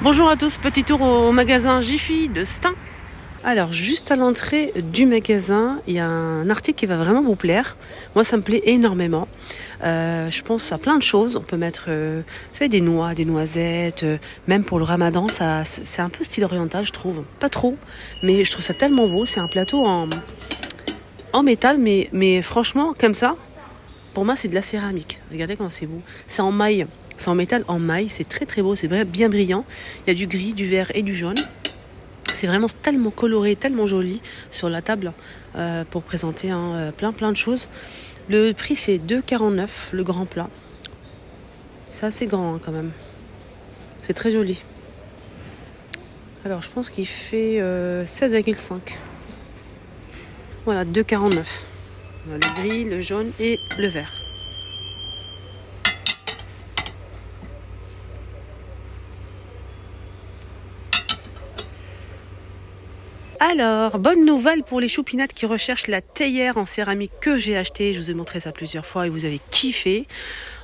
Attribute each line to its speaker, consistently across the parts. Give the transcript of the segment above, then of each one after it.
Speaker 1: Bonjour à tous, petit tour au magasin Jiffy de Stein. Alors juste à l'entrée du magasin, il y a un article qui va vraiment vous plaire. Moi ça me plaît énormément. Je pense à plein de choses. On peut mettre vous savez, des noix, des noisettes, même pour le ramadan, c'est un peu style oriental je trouve. Pas trop, mais je trouve ça tellement beau. C'est un plateau en métal, mais franchement comme ça, pour moi c'est de la céramique. Regardez comment c'est beau. C'est en maille. C'est en métal en maille, c'est très très beau, c'est bien brillant. Il y a du gris, du vert et du jaune. C'est vraiment tellement coloré, tellement joli sur la table pour présenter plein de choses. Le prix c'est 2,49 le grand plat. C'est assez grand quand même. C'est très joli. Alors je pense qu'il fait 16,5. Voilà, 2,49. On a le gris, le jaune et le vert. Alors, bonne nouvelle pour les choupinates qui recherchent la théière en céramique que j'ai achetée. Je vous ai montré ça plusieurs fois et vous avez kiffé.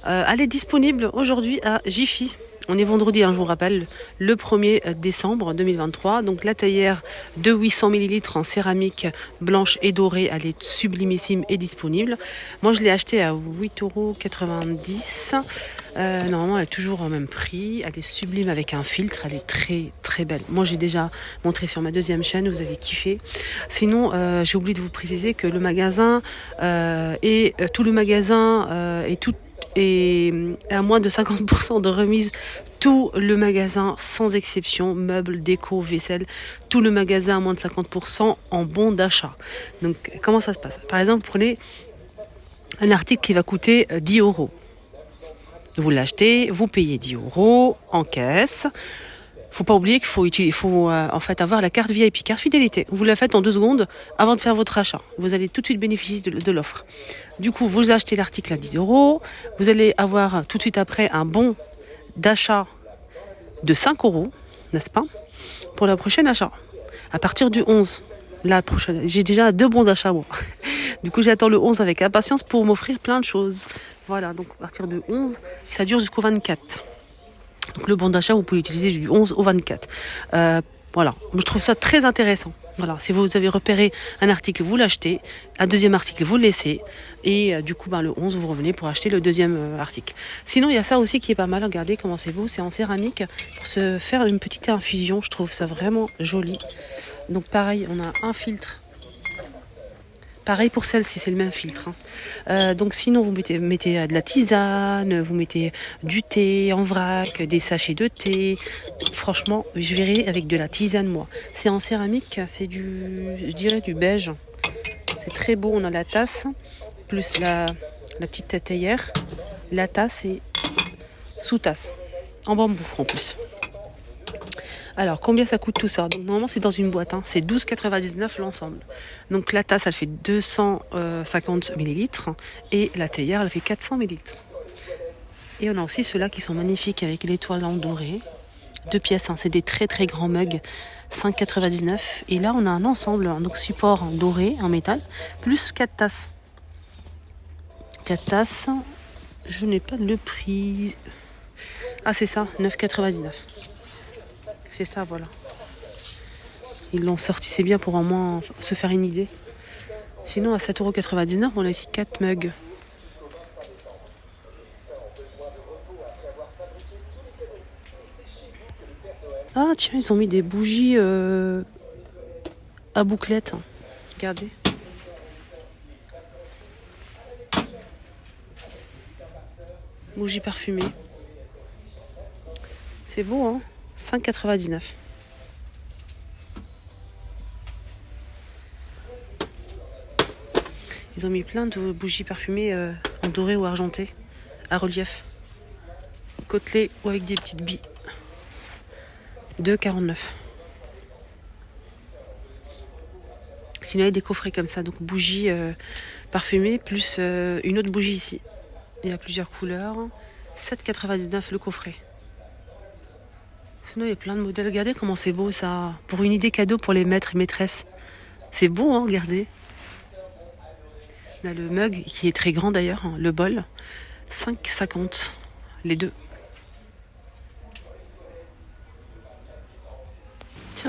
Speaker 1: Elle est disponible aujourd'hui à Jiffy. On est vendredi, je vous rappelle, le 1er décembre 2023. Donc la théière de 800 ml en céramique blanche et dorée, elle est sublimissime et disponible. Moi, je l'ai achetée à 8,90 €. Normalement, elle est toujours au même prix. Elle est sublime avec un filtre. Elle est très très belle. Moi, j'ai déjà montré sur ma deuxième chaîne. Vous avez kiffé. Sinon, j'ai oublié de vous préciser que le magasin tout le magasin et à moins de 50% de remise, tout le magasin sans exception, meubles, déco, vaisselle, tout le magasin à moins de 50% en bon d'achat. Donc comment ça se passe? Par exemple, vous prenez un article qui va coûter 10 €. Vous l'achetez, vous payez 10 € en caisse. Faut pas oublier qu'il faut en fait avoir la carte VIP, carte fidélité. Vous la faites en 2 secondes avant de faire votre achat. Vous allez tout de suite bénéficier de l'offre. Du coup, vous achetez l'article à 10 €. Vous allez avoir tout de suite après un bon d'achat de 5 €, n'est-ce pas, pour le prochain achat. À partir du 11, la prochaine, j'ai déjà 2 bons d'achat moi. Du coup, j'attends le 11 avec impatience pour m'offrir plein de choses. Voilà, donc à partir du 11, ça dure jusqu'au 24. Donc le bon d'achat, vous pouvez l'utiliser du 11 au 24. Voilà, je trouve ça très intéressant. Voilà, si vous avez repéré un article, vous l'achetez. Un deuxième article, vous le laissez. Et du coup, le 11, vous revenez pour acheter le deuxième article. Sinon, il y a ça aussi qui est pas mal. Regardez comment c'est beau. C'est en céramique pour se faire une petite infusion. Je trouve ça vraiment joli. Donc pareil, on a un filtre. Pareil pour celle-ci, c'est le même filtre. Donc sinon, vous mettez de la tisane, vous mettez du thé en vrac, des sachets de thé. Franchement, je verrai avec de la tisane, moi. C'est en céramique, c'est je dirais du beige. C'est très beau, on a la tasse, plus la petite théière. La tasse est sous-tasse, en bambou en plus. Alors, combien ça coûte tout ça? Donc, normalement, c'est dans une boîte. C'est 12,99 l'ensemble. Donc, la tasse, elle fait 250 ml. Et la théière, elle fait 400 ml. Et on a aussi ceux-là qui sont magnifiques avec l'étoile en doré. 2 pièces, c'est des très très grands mugs. 5,99. Et là, on a un ensemble, donc support en doré, en métal, plus 4 tasses. 4 tasses, je n'ai pas le prix. Ah, c'est ça, 9,99. C'est ça, voilà. Ils l'ont sorti, c'est bien pour au moins se faire une idée. Sinon, à 7,99 €, on a ici 4 mugs. Ah, tiens, ils ont mis des bougies à bouclettes. Regardez. Bougies parfumées. C'est beau, hein? 5,99 €. Ils ont mis plein de bougies parfumées en doré ou argenté, à relief. Côtelées ou avec des petites billes. 2,49 €. Sinon, il y a des coffrets comme ça, donc bougies parfumées, plus une autre bougie ici. Il y a plusieurs couleurs. 7,99 € le coffret. Sinon, il y a plein de modèles. Regardez comment c'est beau ça. Pour une idée cadeau pour les maîtres et maîtresses. C'est beau, hein, regardez. On a le mug qui est très grand d'ailleurs, le bol. 5,50 les deux.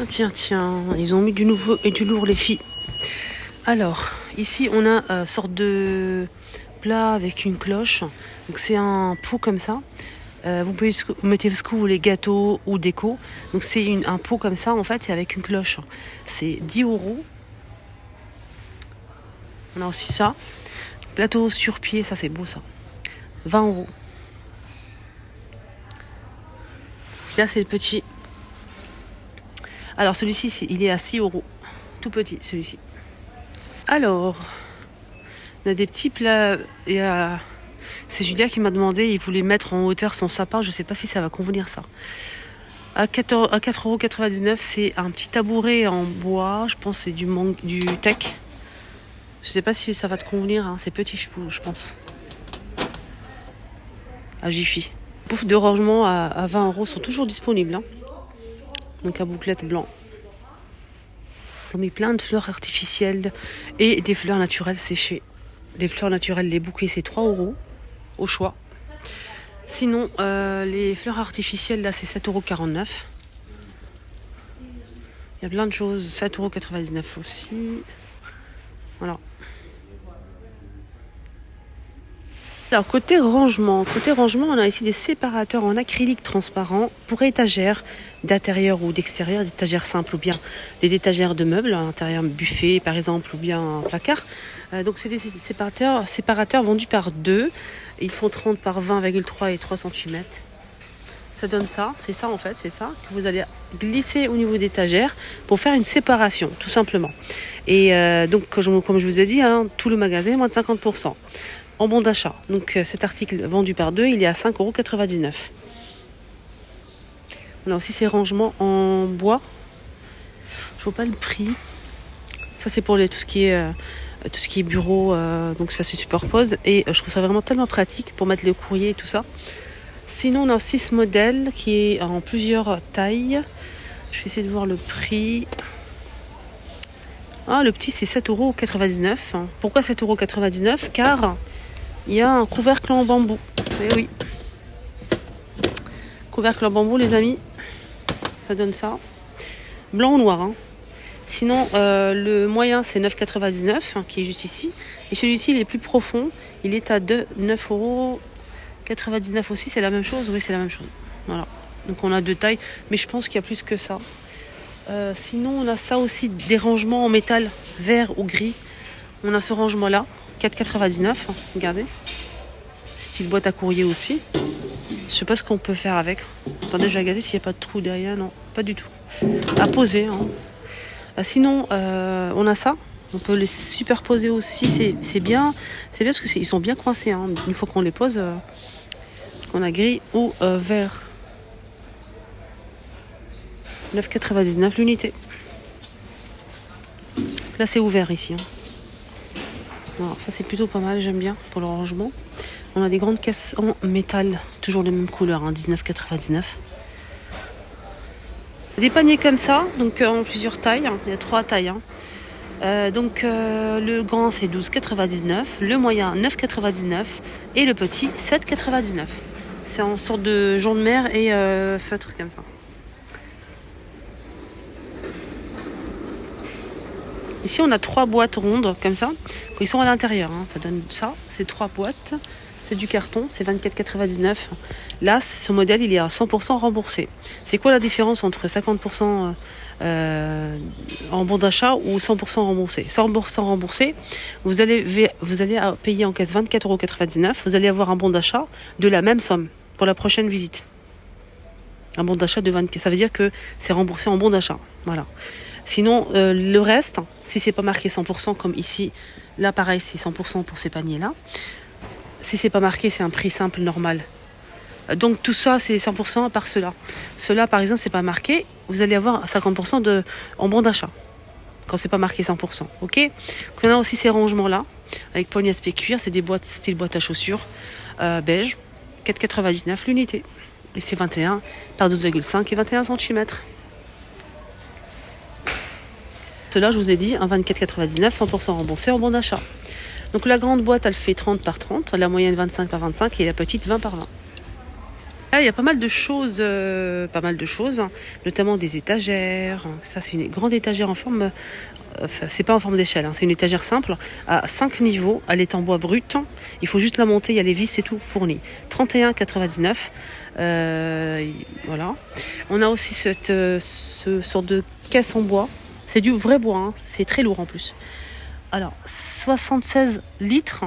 Speaker 1: Tiens, ils ont mis du nouveau et du lourd les filles. Alors, ici on a une sorte de plat avec une cloche. Donc c'est un pot comme ça. Vous pouvez mettre ce que vous voulez, gâteau ou déco. Donc c'est un pot comme ça en fait, c'est avec une cloche. C'est 10 €. On a aussi ça. Plateau sur pied, ça c'est beau ça. 20 €. Là c'est le petit. Alors celui-ci il est à 6 €. Tout petit celui-ci. Alors, on a des petits plats. C'est Julia qui m'a demandé, il voulait mettre en hauteur son sapin. Je ne sais pas si ça va convenir ça. À 4,99 €, c'est un petit tabouret en bois. Je pense que c'est du teck. Je ne sais pas si ça va te convenir. Hein. C'est petit, je pense. À Jiffy. Pouf de rangement à 20 € sont toujours disponibles. Hein. Donc à bouclette blanc. Ils ont mis plein de fleurs artificielles et des fleurs naturelles séchées. Les fleurs naturelles, les bouquets, c'est 3 € au choix. Sinon, les fleurs artificielles, là, c'est 7,49 €. Il y a plein de choses. 7,99 € aussi. Voilà. Alors, côté rangement, on a ici des séparateurs en acrylique transparent pour étagères d'intérieur ou d'extérieur, des étagères simples ou bien des étagères de meubles, à l'intérieur buffet par exemple ou bien un placard. Donc c'est des séparateurs vendus par 2. Ils font 30 par 20,3 et 3 cm. Ça donne ça, c'est ça en fait, c'est ça que vous allez glisser au niveau d'étagères pour faire une séparation, tout simplement. Et donc comme je vous ai dit, hein, tout le magasin est moins de 50%. En bon d'achat. Donc cet article vendu par 2, il est à 5,99 €. On a aussi ces rangements en bois. Je vois pas le prix. Ça c'est pour tout ce qui est bureau, donc ça se superpose. Et je trouve ça vraiment tellement pratique pour mettre le courrier et tout ça. Sinon on a aussi ce modèle qui est en plusieurs tailles. Je vais essayer de voir le prix. Ah, le petit c'est 7,99 €. Pourquoi 7,99 €? Car il y a un couvercle en bambou. Eh oui. Couvercle en bambou, les amis. Ça donne ça. Blanc ou noir. Hein. Sinon, le moyen, c'est 9,99 €, qui est juste ici. Et celui-ci, il est plus profond. Il est à 9,99 € aussi. C'est la même chose? Oui, c'est la même chose. Voilà. Donc, on a 2 tailles. Mais je pense qu'il y a plus que ça. Sinon, on a ça aussi, des rangements en métal, vert ou gris. On a ce rangement-là. 4,99 €, regardez. Style boîte à courrier aussi. Je sais pas ce qu'on peut faire avec. Attendez, je vais regarder s'il n'y a pas de trou derrière. Non, pas du tout. À poser. Hein. Sinon, on a ça. On peut les superposer aussi. C'est bien. C'est bien parce qu'ils sont bien coincés. Hein. Une fois qu'on les pose, on a gris ou vert. 9,99 € l'unité. Là, c'est ouvert ici. Hein. Alors, ça c'est plutôt pas mal, j'aime bien pour le rangement. On a des grandes caisses en métal, toujours les mêmes couleurs, hein, 19,99 €. Des paniers comme ça, donc en plusieurs tailles, hein, il y a 3 tailles. Hein. Le grand c'est 12,99 €, le moyen 9,99 € et le petit 7,99 €. C'est en sorte de jonc de mer et feutre comme ça. Ici, on a 3 boîtes rondes comme ça. Ils sont à l'intérieur. Hein. Ça donne ça. C'est 3 boîtes. C'est du carton. C'est 24,99 €. Là, ce modèle, il est à 100% remboursé. C'est quoi la différence entre 50% en bon d'achat ou 100% remboursé? 100% remboursé, vous allez payer en caisse 24,99 €. Vous allez avoir un bon d'achat de la même somme pour la prochaine visite. Un bon d'achat de 24. Ça veut dire que c'est remboursé en bon d'achat. Voilà. Sinon, le reste, si c'est pas marqué 100% comme ici, là pareil, c'est 100% pour ces paniers-là. Si c'est pas marqué, c'est un prix simple, normal. Donc tout ça, c'est 100% à part cela. Cela, par exemple, c'est pas marqué, vous allez avoir 50% en bon d'achat. Quand c'est pas marqué 100%. Ok. Donc, on a aussi ces rangements-là, avec poignée aspect cuir, c'est des boîtes style boîte à chaussures, beige, 4,99 € l'unité. Et c'est 21 par 12,5 et 21 cm. Cela, je vous ai dit, un 24,99, 100% remboursé en bon d'achat. Donc la grande boîte, elle fait 30 par 30, la moyenne 25 par 25 et la petite 20 par 20. Là, il y a pas mal de choses, hein, notamment des étagères. Ça, c'est une grande étagère en forme, c'est pas en forme d'échelle, hein, c'est une étagère simple à 5 niveaux. Elle est en bois brut. Il faut juste la monter, il y a les vis et tout fourni. 31,99. Voilà. On a aussi ce sorte de caisse en bois. C'est du vrai bois, hein, c'est très lourd en plus. Alors, 76 litres,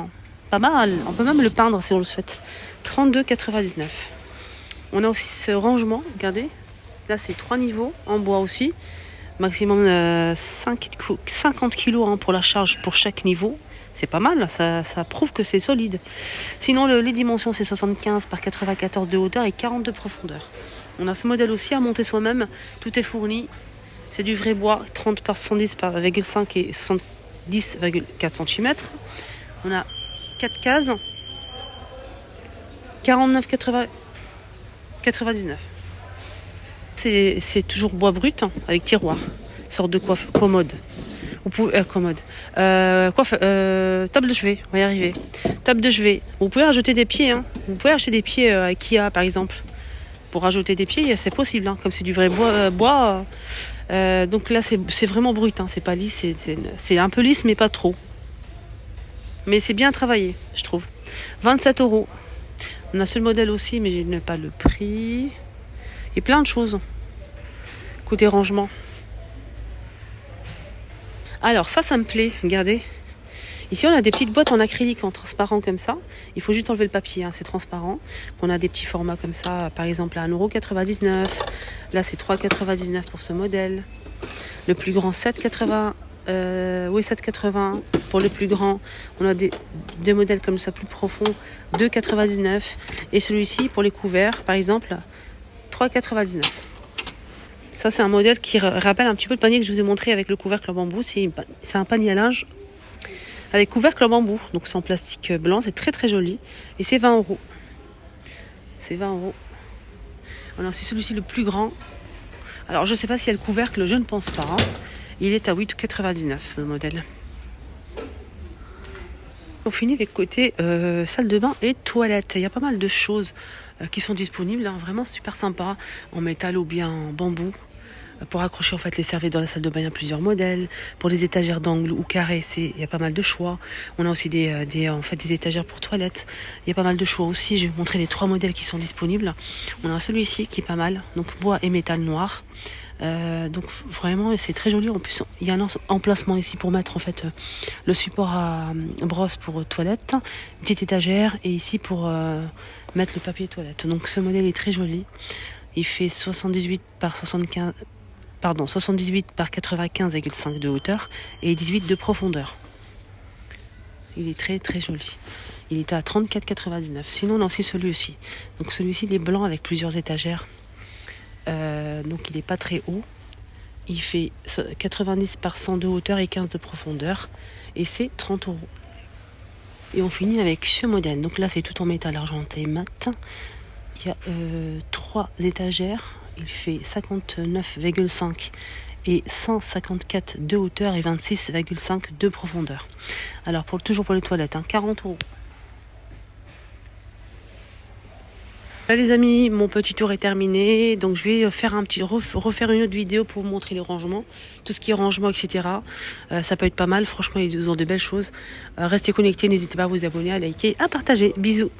Speaker 1: pas mal. On peut même le peindre si on le souhaite. 32,99. On a aussi ce rangement, regardez. Là, c'est 3 niveaux, en bois aussi. Maximum 50 kg hein, pour la charge pour chaque niveau. C'est pas mal, ça prouve que c'est solide. Sinon, les dimensions, c'est 75 par 94 de hauteur et 40 de profondeur. On a ce modèle aussi à monter soi-même. Tout est fourni. C'est du vrai bois, 30 par 110 par 1,5 et 110,4 cm. On a 4 cases. 49,99. C'est toujours bois brut hein, avec tiroir. Sorte de commode. Vous pouvez, commode. Table de chevet, on va y arriver. Table de chevet. Vous pouvez rajouter des pieds. Hein. Vous pouvez acheter des pieds Ikea par exemple. Pour rajouter des pieds, c'est possible. Hein, comme c'est du vrai bois. Donc là, c'est vraiment brut. Hein, c'est pas lisse. C'est un peu lisse, mais pas trop. Mais c'est bien travaillé, je trouve. 27 €. On a ce modèle aussi, mais je n'ai pas le prix. Et plein de choses. Côté rangement. Alors ça me plaît. Regardez. Ici, on a des petites boîtes en acrylique, en transparent comme ça. Il faut juste enlever le papier, hein, c'est transparent. On a des petits formats comme ça, par exemple à 1,99 €. Là, c'est 3,99 € pour ce modèle. Le plus grand, 7,80 €. 7,80 pour le plus grand. On a deux modèles comme ça plus profonds, 2,99. Et celui-ci pour les couverts, par exemple, 3,99. Ça, c'est un modèle qui rappelle un petit peu le panier que je vous ai montré avec le couvercle en bambou. C'est un panier à linge avec couvercle en bambou. Donc c'est en plastique blanc, c'est très très joli. Et c'est 20 €. C'est 20 €. Alors c'est celui-ci le plus grand. Alors je ne sais pas s'il y a le couvercle, je ne pense pas. Hein. Il est à 8,99 € le modèle. On finit avec côté salle de bain et toilette. Il y a pas mal de choses qui sont disponibles, hein, vraiment super sympa, en métal ou bien en bambou. Pour accrocher en fait les serviettes dans la salle de bain, il y a plusieurs modèles. Pour les étagères d'angle ou carré, il y a pas mal de choix. On a aussi des étagères pour toilettes. Il y a pas mal de choix aussi. Je vais vous montrer les 3 modèles qui sont disponibles. On a celui-ci qui est pas mal, donc bois et métal noir. Donc vraiment c'est très joli. En plus il y a un emplacement ici pour mettre en fait le support à brosse pour toilette, une petite étagère et ici pour mettre le papier toilette. Donc ce modèle est très joli. Il fait 78 par 95,5 de hauteur et 18 de profondeur. Il est très très joli. Il est à 34,99. Sinon on a aussi celui-ci. Donc celui-ci il est blanc avec plusieurs étagères. Donc il n'est pas très haut. Il fait 90 par 100 de hauteur et 15 de profondeur. Et c'est 30 €. Et on finit avec ce modèle. Donc là c'est tout en métal argenté mat. Il y a 3 étagères. Il fait 59,5 et 154 de hauteur et 26,5 de profondeur. Alors toujours pour les toilettes, 40 €. Là les amis, mon petit tour est terminé, donc je vais faire refaire une autre vidéo pour vous montrer les rangements, tout ce qui est rangement, etc. Ça peut être pas mal, franchement ils ont de belles choses. Restez connectés, n'hésitez pas à vous abonner, à liker, à partager. Bisous.